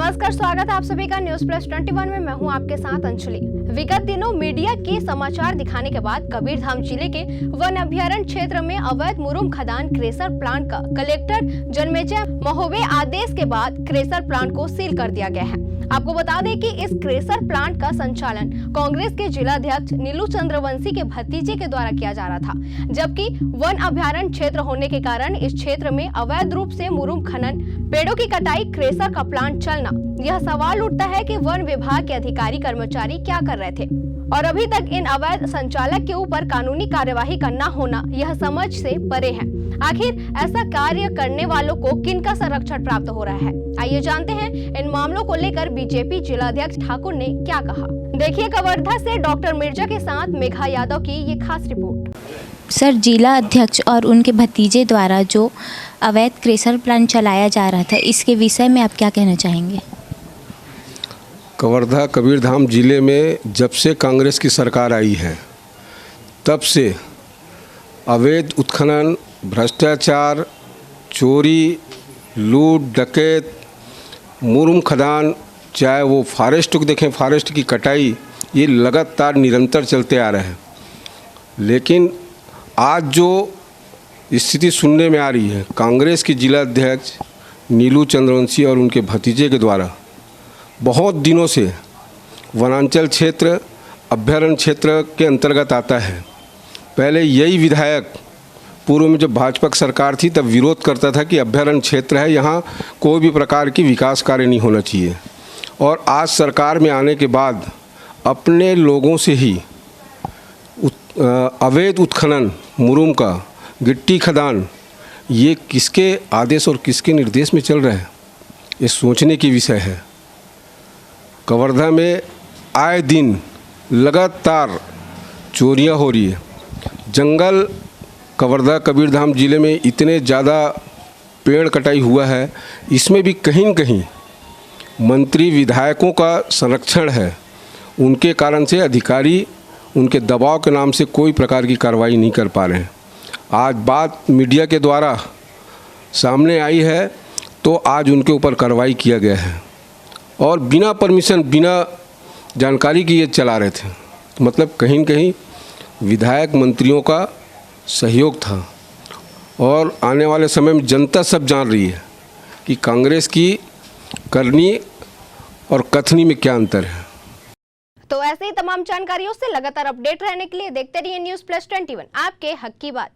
नमस्कार, स्वागत है आप सभी का न्यूज प्लस 21 में। मैं हूं आपके साथ अंजलि। विगत दिनों मीडिया के समाचार दिखाने के बाद कबीरधाम जिले के वन अभ्यारण्य क्षेत्र में अवैध मुरुम खदान क्रेशर प्लांट का कलेक्टर जन्मेजय महोबे आदेश के बाद क्रेशर प्लांट को सील कर दिया गया है। आपको बता दें कि इस क्रेशर प्लांट का संचालन कांग्रेस के जिलाध्यक्ष नीलू चंद्रवंशी के भतीजे के द्वारा किया जा रहा था, जबकि वन अभ्यारण्य क्षेत्र होने के कारण इस क्षेत्र में अवैध रूप से मुरुम खनन, पेड़ों की कटाई, क्रेशर का प्लांट चलना, यह सवाल उठता है कि वन विभाग के अधिकारी कर्मचारी क्या कर रहे थे और अभी तक इन अवैध संचालक के ऊपर कानूनी कार्यवाही करना होना यह समझ से परे है। आखिर ऐसा कार्य करने वालों को किनका संरक्षण प्राप्त हो रहा है, आइए जानते हैं इन मामलों को लेकर बीजेपी जिलाध्यक्ष ठाकुर ने क्या कहा। देखिए कवर्धा से डॉक्टर मिर्जा के साथ मेघा यादव की ये खास रिपोर्ट। सर, जिला अध्यक्ष और उनके भतीजे द्वारा जो अवैध क्रेशर प्लांट चलाया जा रहा था, इसके विषय में आप क्या कहना चाहेंगे? कवर्धा कबीरधाम जिले में जब से कांग्रेस की सरकार आई है तब से अवैध उत्खनन, भ्रष्टाचार, चोरी, लूट, डकैत, मुरुम खदान, चाहे वो फॉरेस्ट को देखें, फॉरेस्ट की कटाई, ये लगातार निरंतर चलते आ रहे हैं। लेकिन आज जो स्थिति सुनने में आ रही है, कांग्रेस की जिला अध्यक्ष नीलू चंद्रवंशी और उनके भतीजे के द्वारा बहुत दिनों से वनांचल क्षेत्र अभ्यारण्य क्षेत्र के अंतर्गत आता है। पहले यही विधायक पूर्व में जब भाजपा की सरकार थी तब विरोध करता था कि अभ्यारण्य क्षेत्र है, यहाँ कोई भी प्रकार की विकास कार्य नहीं होना चाहिए। और आज सरकार में आने के बाद अपने लोगों से ही अवैध उत्खनन, मुरुम का, गिट्टी खदान, ये किसके आदेश और किसके निर्देश में चल रहा है, ये सोचने की विषय है। कवर्धा में आए दिन लगातार चोरियां हो रही है। जंगल कवर्धा कबीरधाम जिले में इतने ज़्यादा पेड़ कटाई हुआ है, इसमें भी कहीं न कहीं मंत्री विधायकों का संरक्षण है। उनके कारण से अधिकारी उनके दबाव के नाम से कोई प्रकार की कार्रवाई नहीं कर पा रहे हैं। आज बात मीडिया के द्वारा सामने आई है तो आज उनके ऊपर कार्रवाई किया गया है और बिना परमिशन, बिना जानकारी की ये चला रहे थे। मतलब कहीं न कहीं विधायक मंत्रियों का सहयोग था। और आने वाले समय में जनता सब जान रही है कि कांग्रेस की करनी और कथनी में क्या अंतर है। तो ऐसे ही तमाम जानकारियों से लगातार अपडेट रहने के लिए देखते रहिए न्यूज प्लस 21, आपके हक की बात।